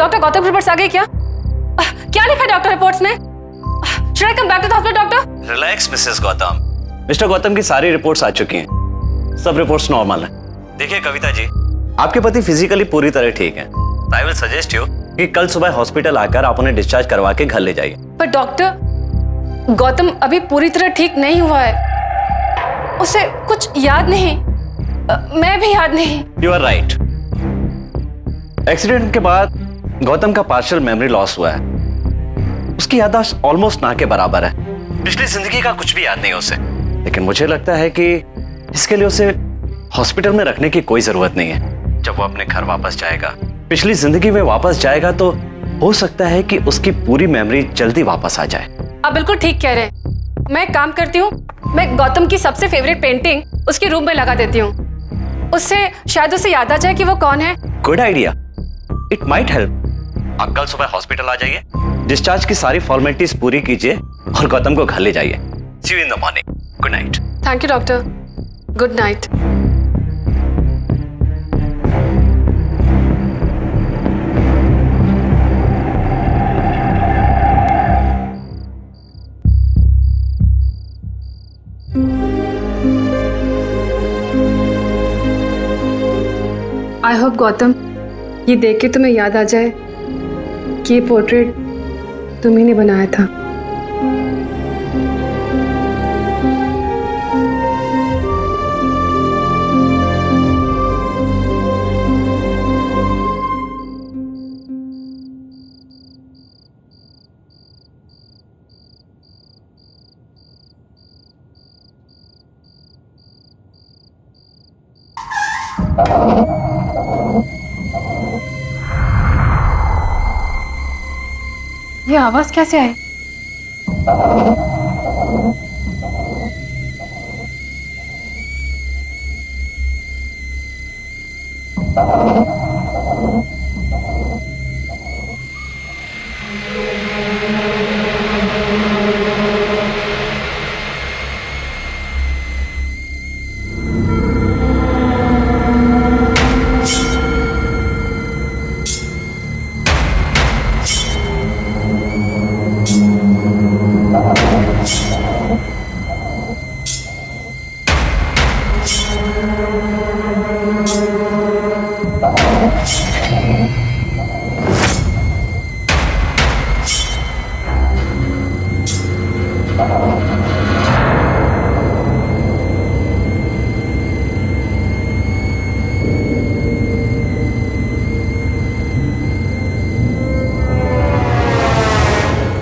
Doctor Gautam reports आ गई क्या? क्या लिखा है डॉक्टर रिपोर्ट्स में? Should I come back to the hospital, doctor? Relax Mrs Gautam. Mister Gautam की सारी रिपोर्ट्स आ चुकी हैं। सब रिपोर्ट्स नॉर्मल है। देखिए कविता जी, आपके पति फिजिकली पूरी तरह ठीक हैं। आई विल सजेस्ट यू कि कल सुबह हॉस्पिटल आकर आप उन्हें डिस्चार्ज करवा के घर ले जाइए। पर डॉक्टर, गौतम अभी पूरी तरह ठीक नहीं हुआ है। उसे कुछ याद नहीं, मैं भी याद नहीं। You are right. एक्सीडेंट के बाद गौतम का पार्शियल मेमोरी लॉस हुआ है। उसकी याददाश्त ऑलमोस्ट ना के बराबर है। पिछली जिंदगी का कुछ भी याद नहीं उसे। लेकिन मुझे लगता है कि इसके लिए उसे हॉस्पिटल में रखने की कोई जरूरत नहीं है। जब वो अपने घर वापस जाएगा, पिछली जिंदगी में वापस जाएगा, तो हो सकता है कि उसकी पूरी मेमोरी जल्दी वापस आ जाए। आप बिल्कुल ठीक कह रहे हैं। मैं एक काम करती हूँ, मैं गौतम की सबसे फेवरेट पेंटिंग उसके रूम में लगा देती हूँ। उससे शायद उसे याद आ जाए कि वो कौन है। Good idea, it might help. आप कल सुबह हॉस्पिटल आ जाइए, डिस्चार्ज की सारी फॉर्मेलिटीज पूरी कीजिए और गौतम को घर ले जाइए। See you in the morning. Good night. Thank you doctor. Good night. I hope Gautam, ये देख के तुम्हें याद आ जाए कि ये पोर्ट्रेट तुम्ही ने बनाया था। ये आवाज कैसे आई?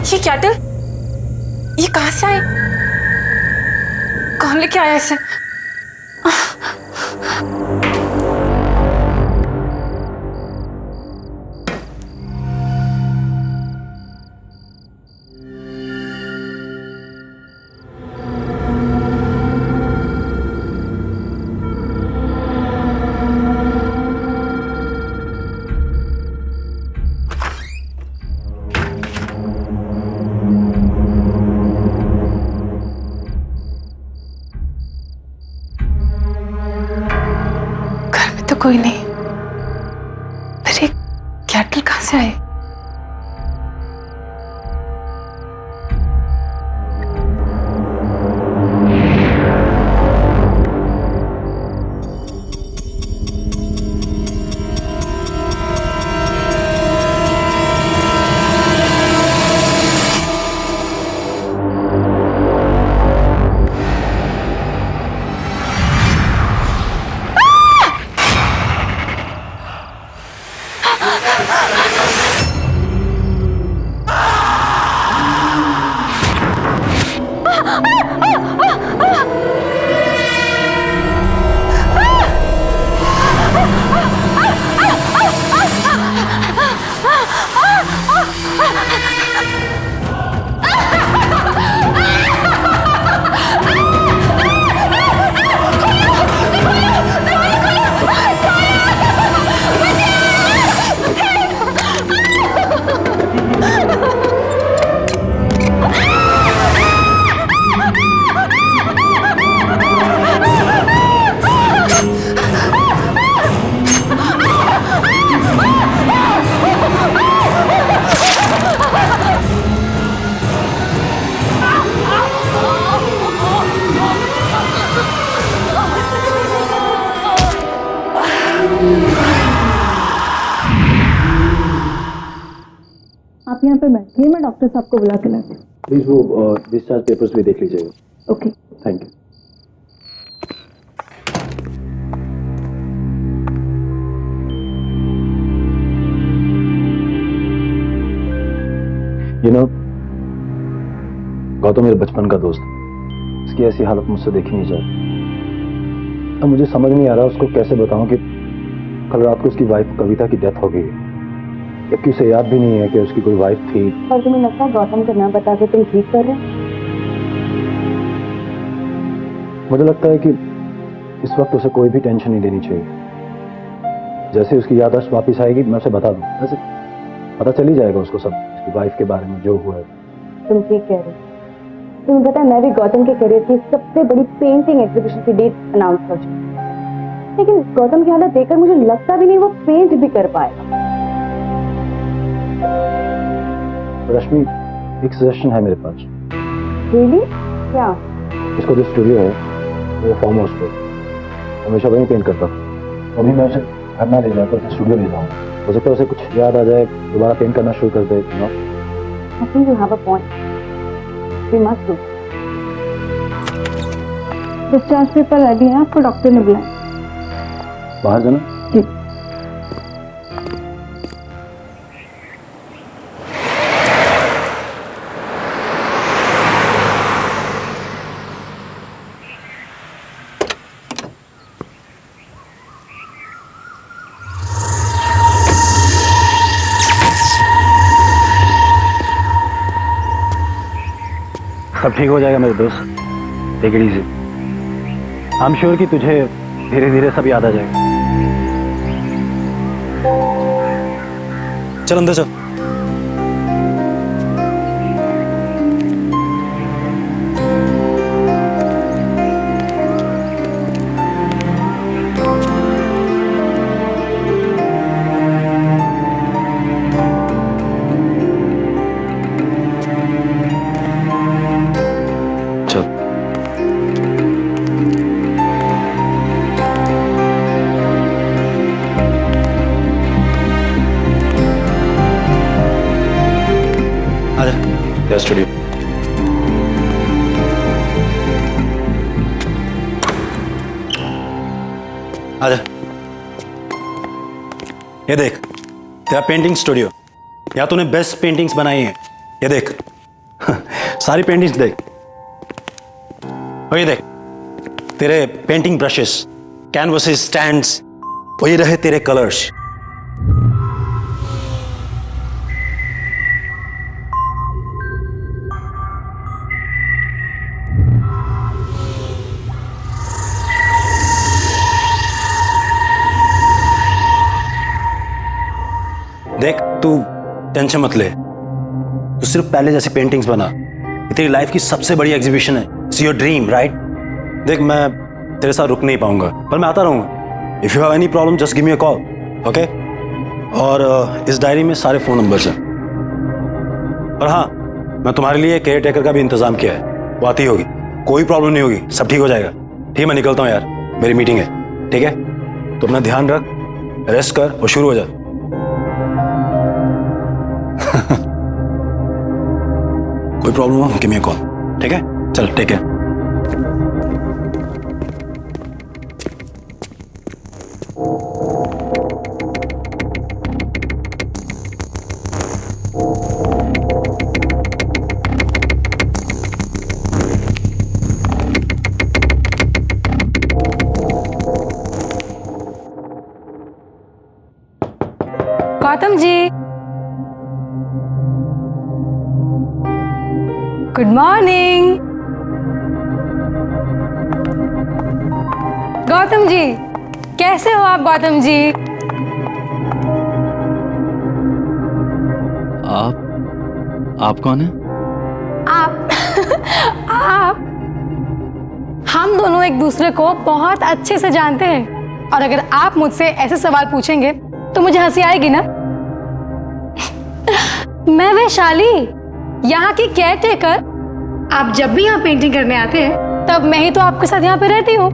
ये कैटल, ये कहां से आए? कौन लेके आया इसे? तो कोई नहीं, फिर ये कैटल कहां से आए? यहाँ पे बैठिए, मैं डॉक्टर साहब को बुला के लाती हूँ। प्लीज वो डिस्चार्ज पेपर्स भी देख लीजिएगा। ओके। Thank you. गौतम मेरे बचपन का दोस्त है। इसकी ऐसी हालत मुझसे देखी नहीं जाती। अब मुझे समझ नहीं आ रहा उसको कैसे बताऊं कि कल रात को उसकी वाइफ कविता की डेथ हो गई, जबकि उसे याद भी नहीं है कि उसकी कोई वाइफ थी। और तुम्हें लगता है गौतम को ना बता के तुम ठीक कर रहे हो? मुझे लगता है कि इस वक्त उसे कोई भी टेंशन नहीं लेनी चाहिए। जैसे उसकी याददाश्त वापस आएगी मैं उसे बता दूं, वैसे पता चल ही जाएगा उसको सब उसकी वाइफ के बारे में जो हुआ है। तुम ठीक कह रहे हो। तुम्हें पता है मैं भी गौतम के करियर की सबसे बड़ी पेंटिंग एग्जीबिशन की डेट अनाउंस कर चुकी हूँ, लेकिन गौतम की हालत देखकर मुझे लगता भी नहीं वो पेंट भी कर पाएगा। रश्मि, एक सजेशन है मेरे पास। रियली? क्या? इसको जो स्टूडियो है वो फार्म हाउस पे हमेशा वहीं पेंट करता था। अभी मैं उसे घर ना ले जाकर उसे स्टूडियो ले जाऊँ, हो सकता है उसे कुछ याद आ जाए, दोबारा पेंट करना शुरू कर दे। I think you have a point. We must do. Discharge paper ready है, आपको डॉक्टर ने बुलाया। बाहर जाना? जी। सब ठीक हो जाएगा मेरे दोस्त, take it easy. I am sure कि तुझे धीरे धीरे सब याद आ जाएगा। चल अंदर चल। स्टूडियो आजा। ये देख तेरा पेंटिंग स्टूडियो, या तूने बेस्ट पेंटिंग्स बनाई हैं। ये देख सारी पेंटिंग्स देख, और ये देख तेरे पेंटिंग ब्रशेस, कैनवसेस, स्टैंड्स, वही रहे तेरे कलर्स। देख तू टेंशन मत ले, तू सिर्फ पहले जैसी पेंटिंग्स बना। ये तेरी लाइफ की सबसे बड़ी एग्जीबिशन है। It's your dream, right? देख मैं तेरे साथ रुक नहीं पाऊंगा, पर मैं आता रहूंगा। If you have any problem just give me a call, okay? और इस डायरी में सारे फोन नंबर्स हैं। और हाँ, मैं तुम्हारे लिए केयर टेकर का भी इंतजाम किया है, वो आती होगी। कोई प्रॉब्लम नहीं होगी, सब ठीक हो जाएगा। ठीक है, मैं निकलता हूँ यार, मेरी मीटिंग है। ठीक है, तो अपना ध्यान रख, रेस्ट कर और शुरू हो जा। कोई प्रॉब्लम हो गिव मी अ कॉल, ठीक है? चल take care. Gautam ji, good morning. Gautam ji, कैसे हो आप गौतम जी? आप कौन है? आप आप हम दोनों एक दूसरे को बहुत अच्छे से जानते हैं, और अगर आप मुझसे ऐसे सवाल पूछेंगे तो मुझे हंसी आएगी ना। मैं वैशाली, यहाँ की केयर टेकर। आप जब भी यहाँ पेंटिंग करने आते हैं तब मैं ही तो आपके साथ यहाँ पे रहती हूँ।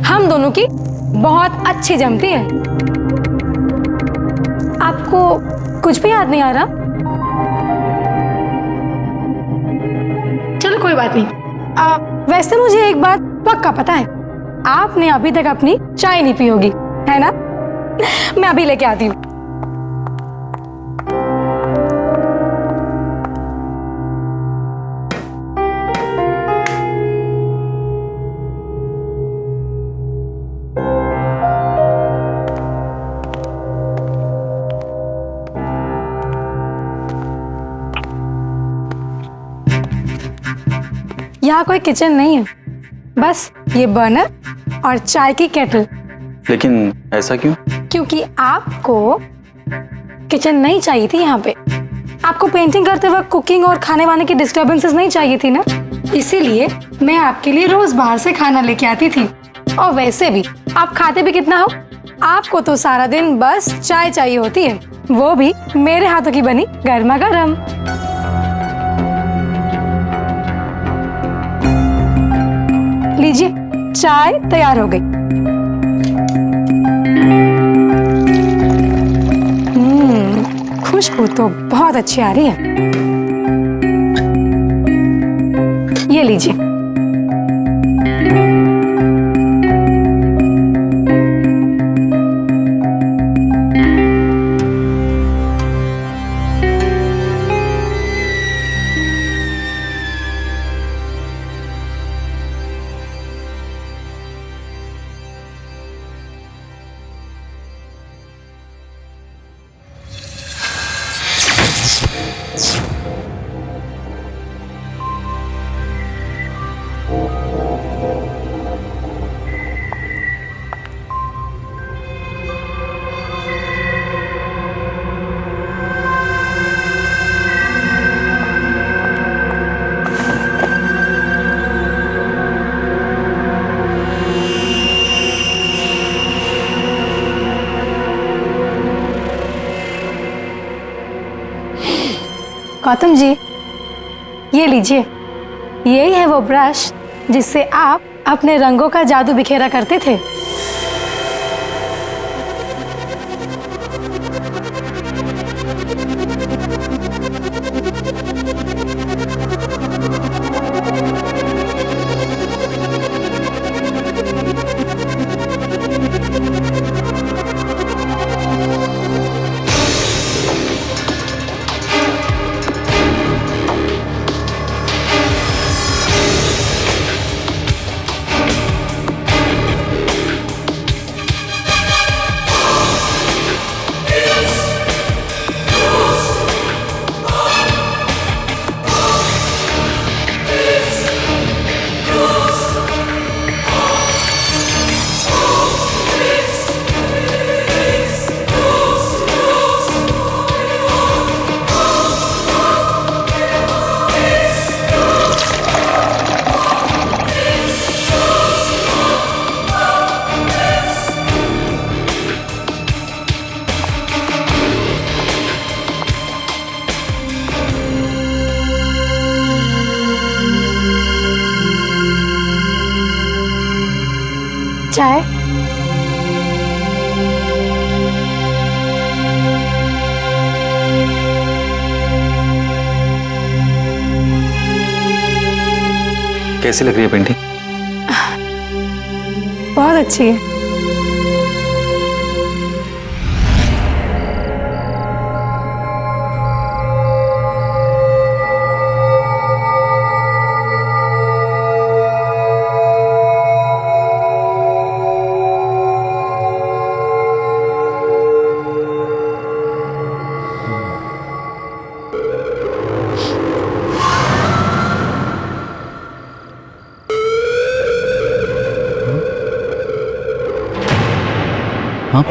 हम दोनों की बहुत अच्छी जमती है। आपको कुछ भी याद नहीं आ रहा? बात नहीं। वैसे मुझे एक बात पक्का पता है, आपने अभी तक अपनी चाय नहीं पी होगी, है ना? मैं अभी लेके आती हूँ। यहाँ कोई किचन नहीं है, बस ये बर्नर और चाय की केटल। लेकिन ऐसा क्यों? क्योंकि आपको किचन नहीं चाहिए थी यहाँ पे। आपको पेंटिंग करते वक्त कुकिंग और खाने वाने की डिस्टर्बेंसेस नहीं चाहिए थी ना, इसीलिए मैं आपके लिए रोज बाहर से खाना लेके आती थी। और वैसे भी आप खाते भी कितना हो, आपको तो सारा दिन बस चाय चाहिए होती है, वो भी मेरे हाथों की बनी गर्मा गर्म। लीजिए, चाय तैयार हो गई। खुशबू तो बहुत अच्छी आ रही है। ये लीजिए। गौतम जी, ये लीजिए, यही है वो ब्रश जिससे आप अपने रंगों का जादू बिखेरा करते थे। चाय? कैसी लग रही है पेंटिंग? बहुत अच्छी है। हाँ?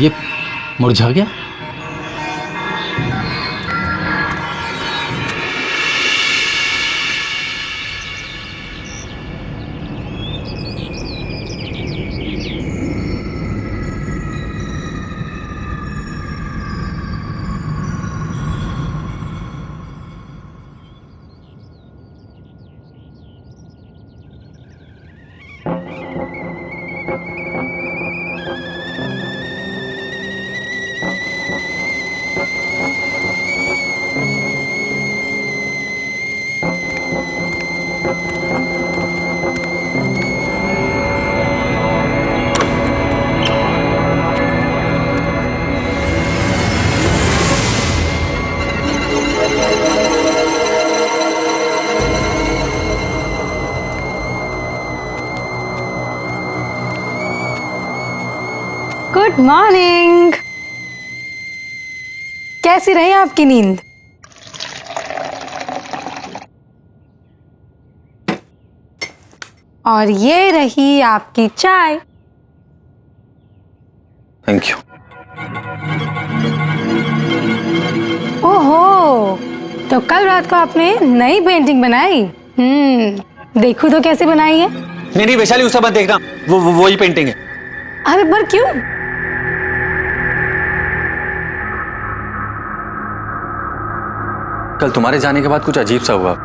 ये मुरझा गया? मॉर्निंग। कैसी रही आपकी नींद? और ये रही आपकी चाय। Thank you. ओहो, तो कल रात को आपने नई पेंटिंग बनाई? देखूं तो कैसे बनाई है? नहीं वैशाली, उसे मत देखना, वही पेंटिंग है। अरे पर क्यों? कल तुम्हारे जाने के बाद कुछ अजीब सा हुआ।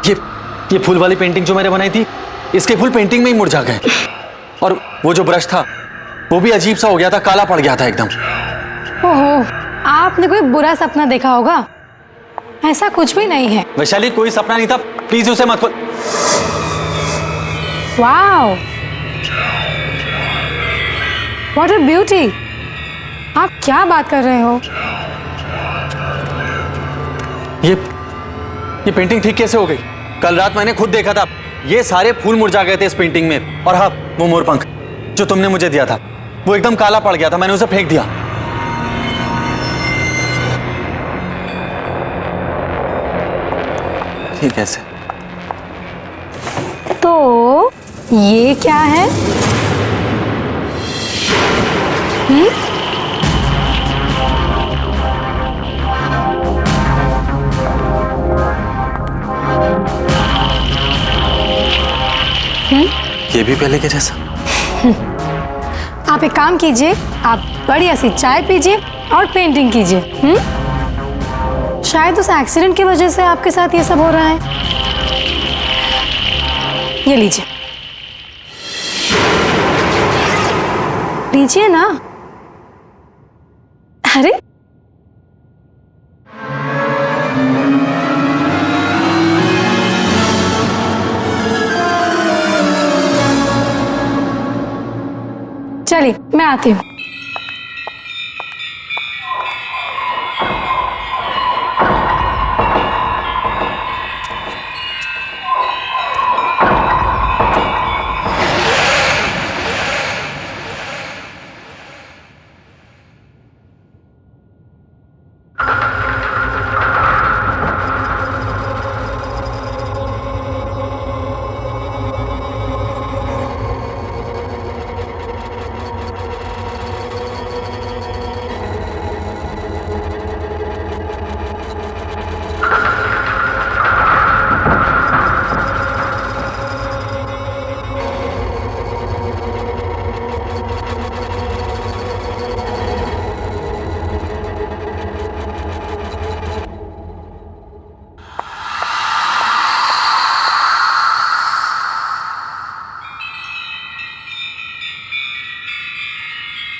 ये फूल वाली पेंटिंग जो मैंने बनाई थी, इसके फूल पेंटिंग में ही मुरझा गए। और वो जो ब्रश था वो भी अजीब सा हो गया था, काला पड़ गया था एकदम। ओहो, आपने कोई बुरा सपना देखा होगा। ऐसा कुछ भी नहीं है। वैशाली, कोई सपना नहीं था, प्लीज उसे मत खोल। Wow, what a beauty. आप क्या बात कर रहे हो? ये पेंटिंग ठीक कैसे हो गई? कल रात मैंने खुद देखा था, ये सारे फूल मुरझा गए थे इस पेंटिंग में। और हाँ, वो मोरपंख जो तुमने मुझे दिया था वो एकदम काला पड़ गया था, मैंने उसे फेंक दिया। ये कैसे? तो ये क्या है? ये भी पहले के जैसा। आप एक काम कीजिए, आप बढ़िया सी चाय पीजिए और पेंटिंग कीजिए। शायद उस एक्सीडेंट की वजह से आपके साथ ये सब हो रहा है। ये लीजिए, लीजिए ना। अरे चलिए, मैं आती हूँ।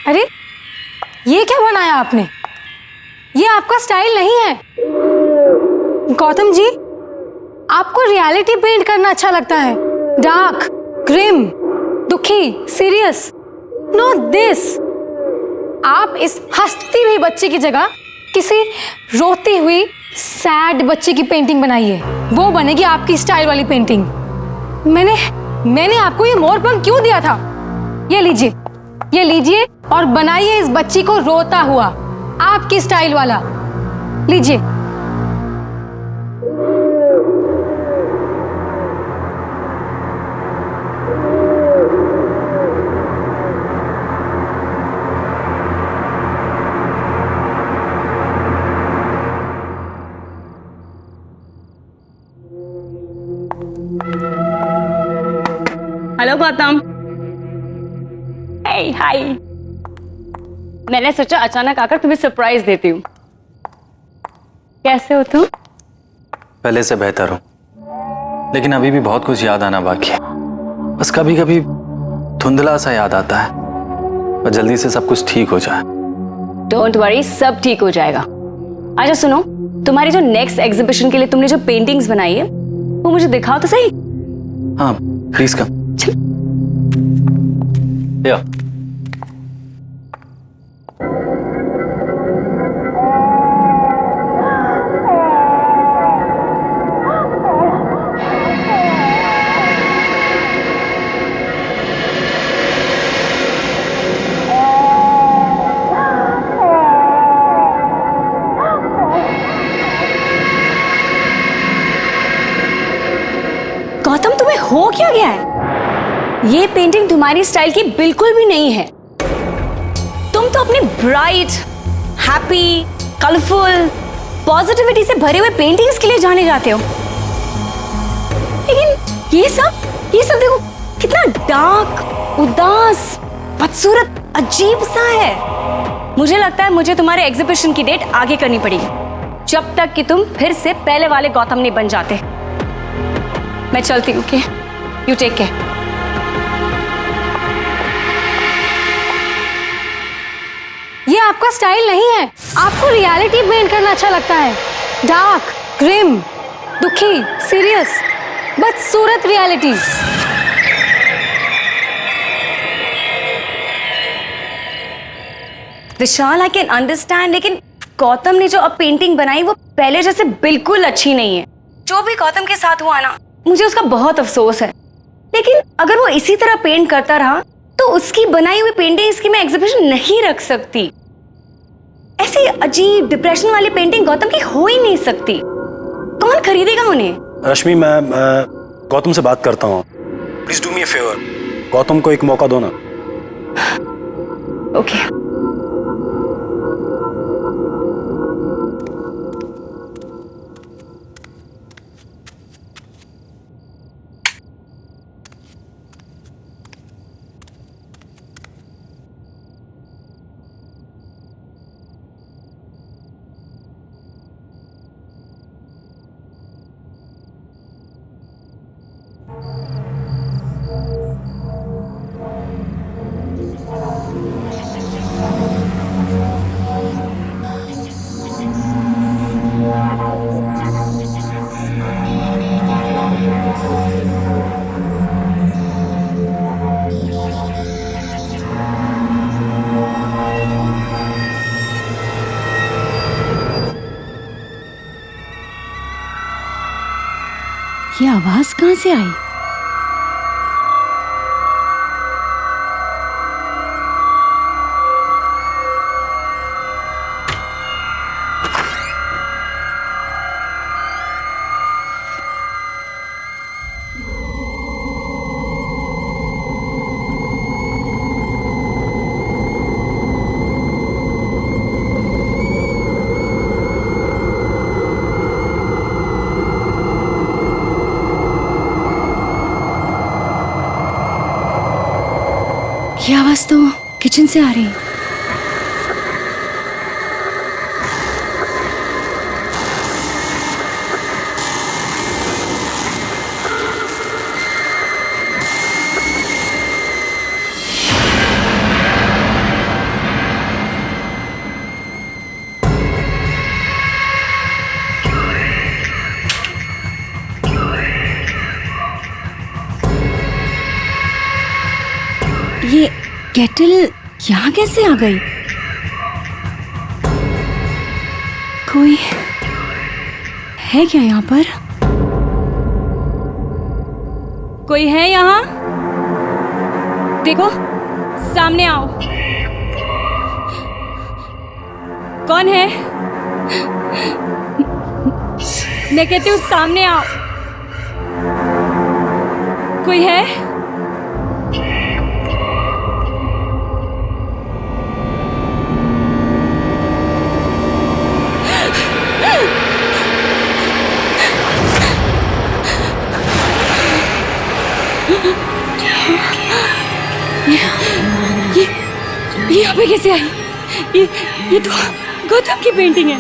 अरे ये क्या बनाया आपने? ये आपका स्टाइल नहीं है। गौतम जी, आपको रियलिटी पेंट करना अच्छा लगता है। डार्क, ग्रिम, दुखी, सीरियस। No this. आप इस हंसती हुई बच्ची की जगह किसी रोती हुई सैड बच्ची की पेंटिंग बनाइए। वो बनेगी आपकी स्टाइल वाली पेंटिंग। मैंने आपको ये मोरपंख क्यों दिया था? ये लीजिए और बनाइए इस बच्ची को रोता हुआ, आपकी स्टाइल वाला। लीजिए। हेलो गौतम। हाय। मैंने सोचा अचानक आकर तुम्हें सरप्राइज देती हूँ। कैसे हो तुम? पहले से बेहतर हूं, लेकिन अभी भी बहुत कुछ याद आना बाकी है। बस कभी कभी धुंधला सा याद आता है, पर जल्दी से सब कुछ ठीक हो जाए। डोंट वरी, सब ठीक हो जाएगा। अच्छा सुनो, तुम्हारी जो नेक्स्ट एग्जीबिशन के लिए तुमने जो पेंटिंग्स बनाई है वो मुझे दिखाओ तो सही। हाँ प्लीज कम। या हो क्या गया है? ये पेंटिंग तुम्हारी स्टाइल की बिल्कुल भी नहीं है। तुम तो अपनी ब्राइट, हैप्पी, कलरफुल, पॉजिटिविटी से भरे हुए पेंटिंग्स के लिए जाने जाते हो, लेकिन ये सब देखो कितना डार्क, उदास, बदसूरत, अजीब सा है। मुझे लगता है मुझे तुम्हारे एग्जीबिशन की डेट आगे करनी पड़ेगी, जब तक कि तुम फिर से पहले वाले गौतम नहीं बन जाते। मैं चलती हूँ, यू टेक केयर। ये आपका स्टाइल नहीं है। आपको रियलिटी पेंट करना अच्छा लगता है। डार्क, ग्रिम, दुखी, सीरियस, बदसूरत reality. Vishal, I can understand, लेकिन गौतम ने जो अब पेंटिंग बनाई वो पहले जैसे बिल्कुल अच्छी नहीं है। जो भी गौतम के साथ हुआ ना, मुझे उसका बहुत अफसोस है। लेकिन अगर वो इसी तरह पेंट करता रहा तो उसकी बनाई हुई पेंटिंग्स की मैं एग्जीबिशन नहीं रख सकती। ऐसी अजीब डिप्रेशन वाली पेंटिंग गौतम की हो ही नहीं सकती। कौन खरीदेगा उन्हें? रश्मि, मैं गौतम से बात करता हूँ। Please do me a favour, Gautam को एक मौका दो ना। ओके। ये आवाज कहां से आई? ये आवाज तो किचन से आ रही है। ये केटल यहाँ कैसे आ गई? कोई है क्या यहाँ पर? कोई है यहाँ? देखो, सामने आओ। कौन है? मैं कहती हूँ सामने आओ। कोई है? ये यहाँ पे कैसे आई? ये तो गौतम की पेंटिंग है।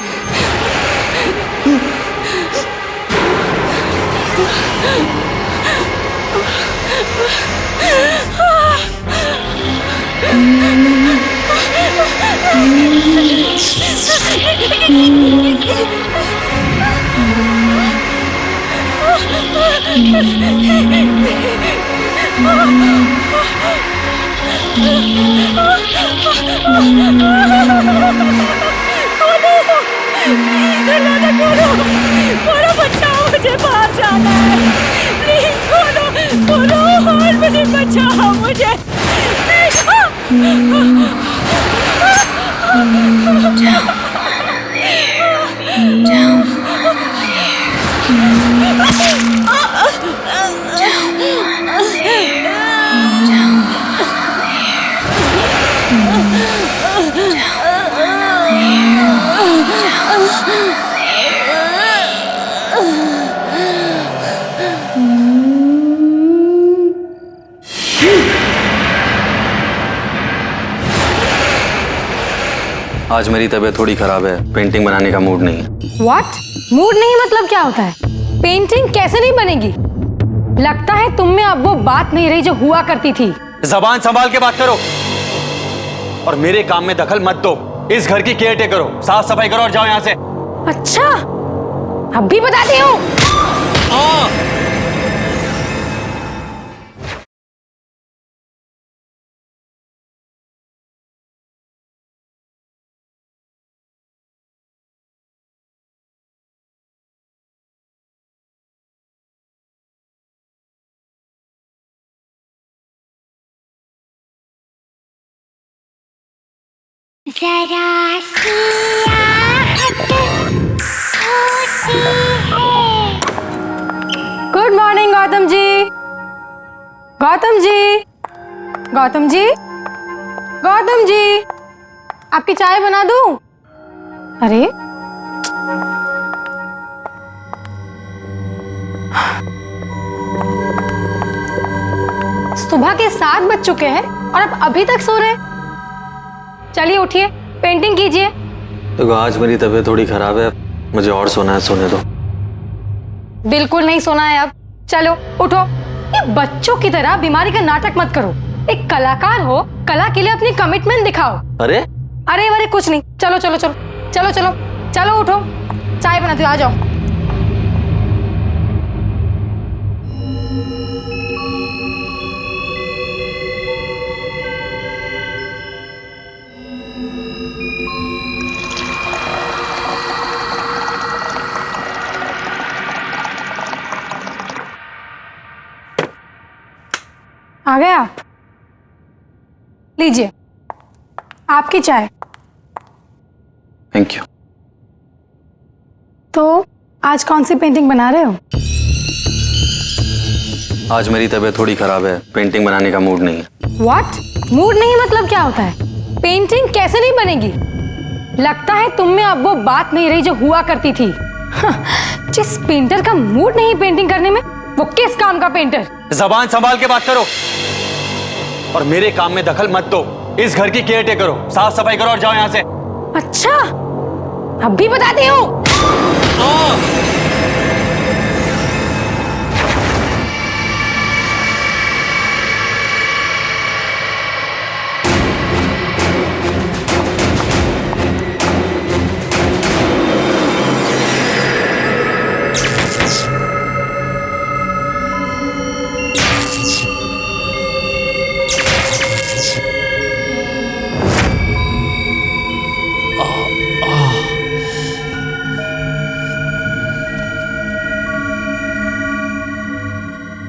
खोलो, बचाओ, मुझे बाहर जाना है। प्लीज खोलो, और मुझे बचाओ, मुझे। आज मेरी तबीयत थोड़ी खराब है, पेंटिंग बनाने का मूड नहीं है। व्हाट? मूड नहीं मतलब क्या होता है? पेंटिंग कैसे नहीं बनेगी? लगता है तुम में अब वो बात नहीं रही जो हुआ करती थी। जबान संभाल के बात करो और मेरे काम में दखल मत दो। इस घर की केयर टेकर करो, साफ सफाई करो और जाओ यहाँ से। अच्छा, अब भी बताती हूँ। जरा सी आहट होती है। Good morning Gautam ji. गौतम जी, गौतम जी, गौतम जी, आपकी चाय बना दूं? अरे सुबह के 7 बज चुके हैं और आप अभी तक सो रहे हैं। चलिए उठिए, पेंटिंग कीजिए। देखो आज मेरी तबीयत थोड़ी खराब है, मुझे और सोना है, सोने दो। बिल्कुल नहीं सोना है अब। चलो उठो। ये बच्चों की तरह बीमारी का नाटक मत करो। एक कलाकार हो, कला के लिए अपनी कमिटमेंट दिखाओ। अरे अरे वरे कुछ नहीं। चलो चलो चलो चलो चलो चलो उठो, चाय बनाती हूँ, आ जाओ। आ गए आप? लीजिए आपकी चाय। Thank you. तो आज कौन सी पेंटिंग बना रहे हो? आज मेरी तबीयत थोड़ी खराब है, पेंटिंग बनाने का मूड नहीं है। व्हाट? मूड नहीं मतलब क्या होता है? पेंटिंग कैसे नहीं बनेगी? लगता है तुम में अब वो बात नहीं रही जो हुआ करती थी। जिस पेंटर का मूड नहीं पेंटिंग करने में, वो किस काम का पेंटर? जबान संभाल के बात करो और मेरे काम में दखल मत दो। इस घर की केयर टेकर करो, साफ सफाई करो और जाओ यहाँ से। अच्छा, अब भी बताती हूँ।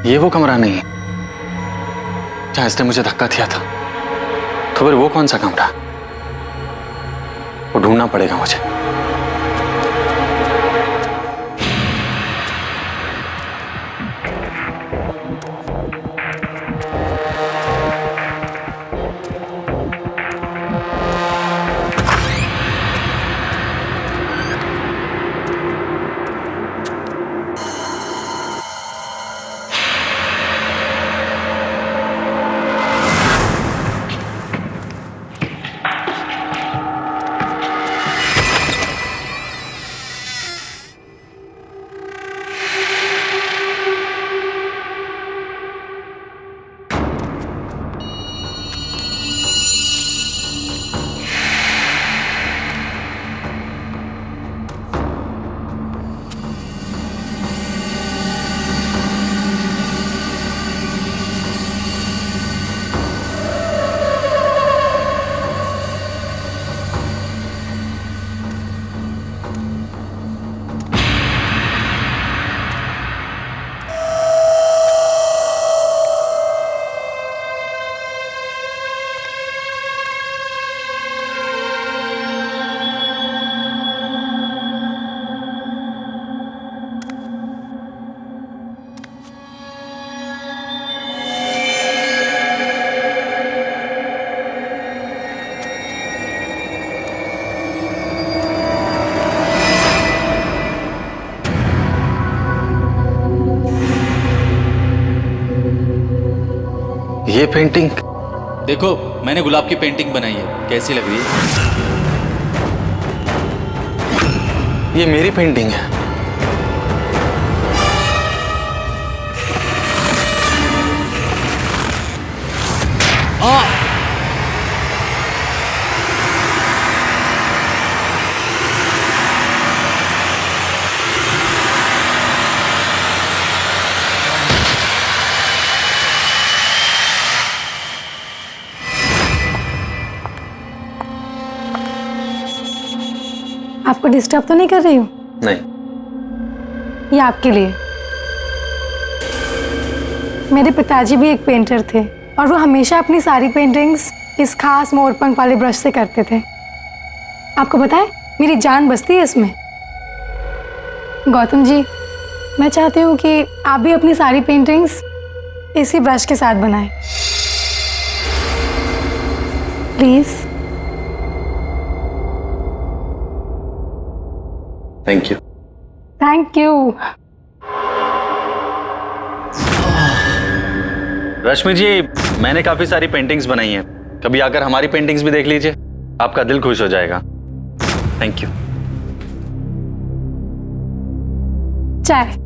ये वो कमरा नहीं है जहां इसने मुझे धक्का दिया था। तो फिर वो कौन सा कमरा? वो ढूंढना पड़ेगा मुझे। ये पेंटिंग देखो, मैंने गुलाब की पेंटिंग बनाई है, कैसी लग रही है? ये मेरी पेंटिंग है। आपको डिस्टर्ब तो नहीं कर रही हूँ? नहीं। ये आपके लिए। मेरे पिताजी भी एक पेंटर थे और वो हमेशा अपनी सारी पेंटिंग्स इस खास मोरपंख वाले ब्रश से करते थे। आपको पता है मेरी जान बसती है इसमें। गौतम जी, मैं चाहती हूँ कि आप भी अपनी सारी पेंटिंग्स इसी ब्रश के साथ बनाएं। Please. Thank you. Thank you. Rashmi ji, मैंने काफी सारी पेंटिंग्स बनाई हैं, कभी आकर हमारी पेंटिंग्स भी देख लीजिए, आपका दिल खुश हो जाएगा। Thank you. चाय।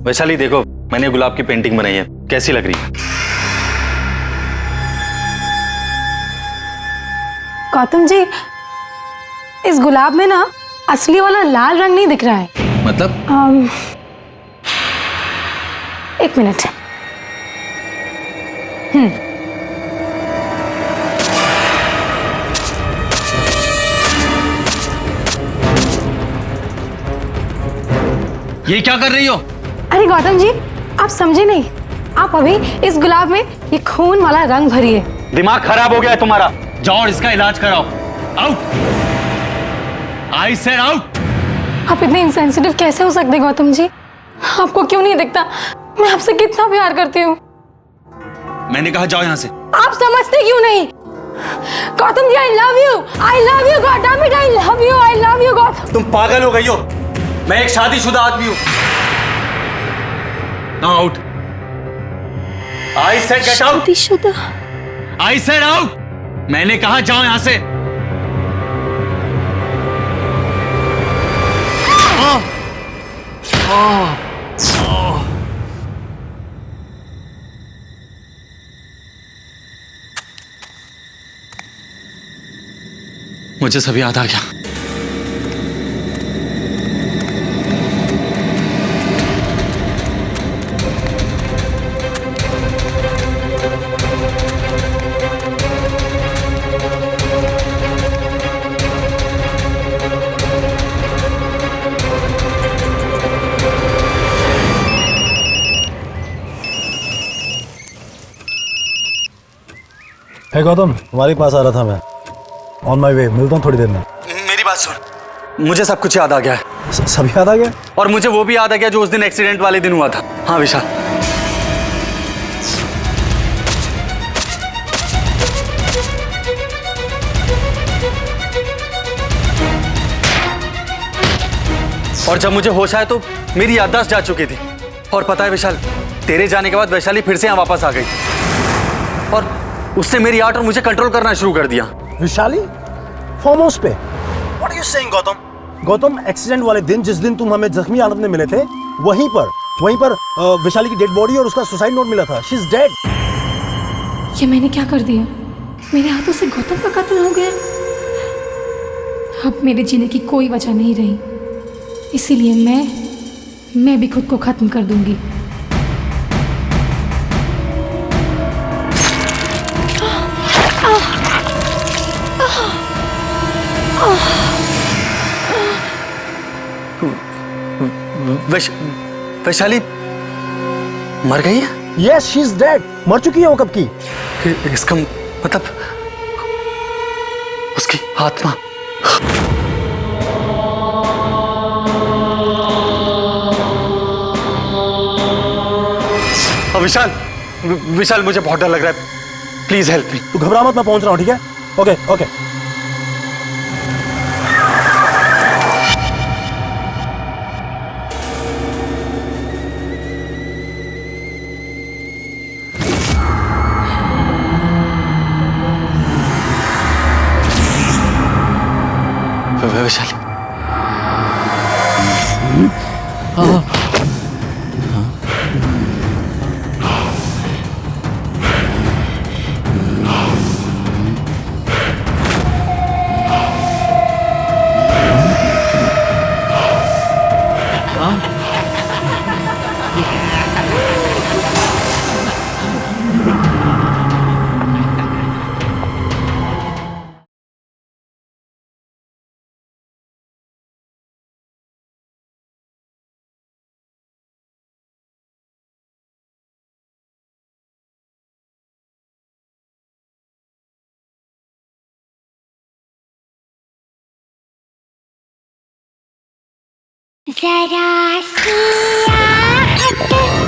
वैशाली देखो, मैंने गुलाब की पेंटिंग बनाई है, कैसी लग रही है? गौतम जी, इस गुलाब में ना असली वाला लाल रंग नहीं दिख रहा है। मतलब? एक मिनट। ये क्या कर रही हो? अरे गौतम जी, आप समझे नहीं। आप अभी इस गुलाब में ये खून वाला रंग भरिए। दिमाग खराब हो गया है तुम्हारा, जाओ और इसका इलाज कराओ। आउट। I said out. आप इतने इंसेंसिटिव कैसे हो सकते गौतम जी? आपको क्यों नहीं दिखता मैं आपसे कितना प्यार करती हूँ? मैंने कहा जाओ यहाँ से। आप समझते क्यों नहीं? Gautam ji, I love you Gautam, I love you Gautam. तुम पागल हो गई हो, मैं एक शादीशुदा आदमी हूँ। Now out. I said get out. शादीशुदा। I said out. मैंने कहा जाओ यहाँ से। मुझे सब याद आ गया। हे गौतम, तुम्हारे पास आ रहा था मैं। ऑन माई वे, मिलता हूँ थोड़ी देर में। मेरी बात सुन, मुझे सब कुछ याद आ गया है। सब याद आ गया? और मुझे वो भी याद आ गया जो उस दिन एक्सीडेंट वाले दिन हुआ था। हाँ विशाल, और जब मुझे होश आया तो मेरी याददाश्त जा चुकी थी। और पता है विशाल, तेरे जाने के बाद वैशाली फिर से यहाँ वापस आ गई और उसने मेरी आर्ट और मुझे कंट्रोल करना शुरू कर दिया। विशाली फार्म हाउस पे? What are you saying Gautam? Gautam, accident वाले दिन जिस दिन तुम हमें जख्मी हालत में मिले थे, वहीं पर विशाली की डेड बॉडी और उसका सुसाइड नोट मिला था। She is dead. ये मैंने क्या कर दिया? मेरे हाथों से गौतम का कत्ल हो गया। अब मेरे जीने की कोई वजह नहीं रही, इसीलिए मैं भी खुद को खत्म कर दूंगी। वैशाली मर गई है? Yes, she is dead. मर चुकी है वो कब की। इसका मतलब उसकी आत्मा। विशाल, विशाल मुझे बहुत डर लग रहा है, प्लीज हेल्प मी। तू घबरा मत, मैं पहुंच रहा हूँ, ठीक है? Okay okay. वैशाली जरा सी आहट होती है।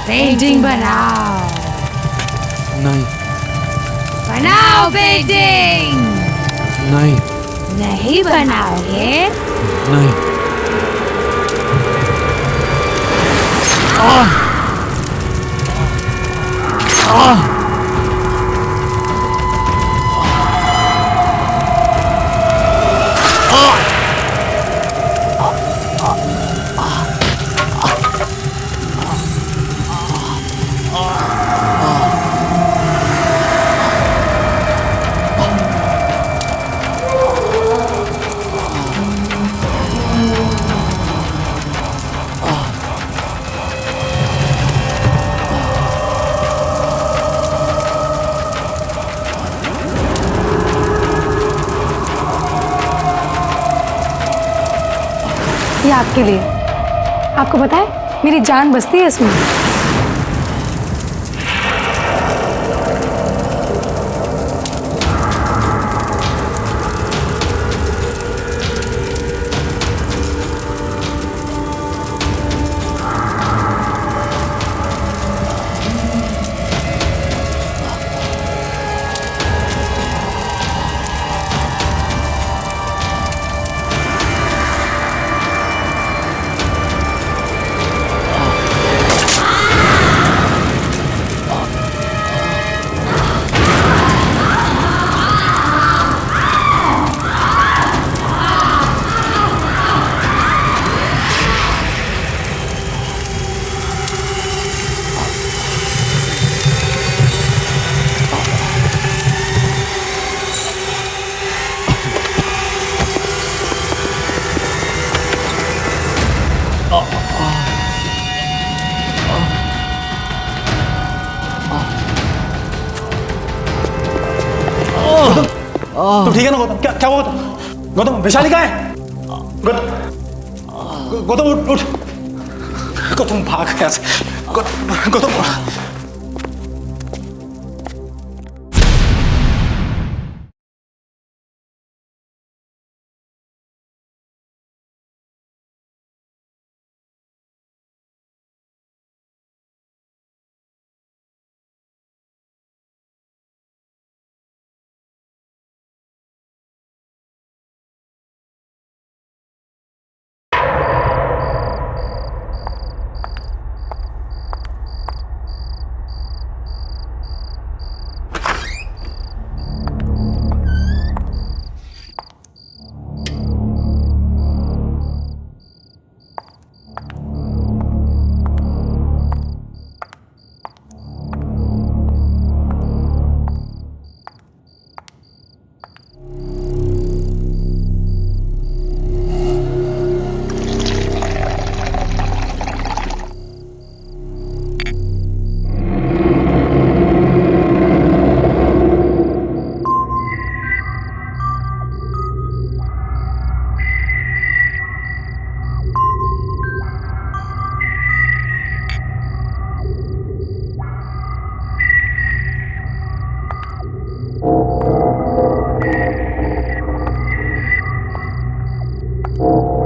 पेंटिंग बनाओ। नहीं बनाओ पेंटिंग। नहीं नहीं बनाओगे? नहीं। ये आपके लिए। आपको पता है मेरी जान बसती है इसमें। तू ठीक है ना गौतम? क्या क्या हुआ गौतम? गौतम वैशाली कहाँ है? गौतम उठ उठ। गौतम भाग यहाँ से। गौतम Oh.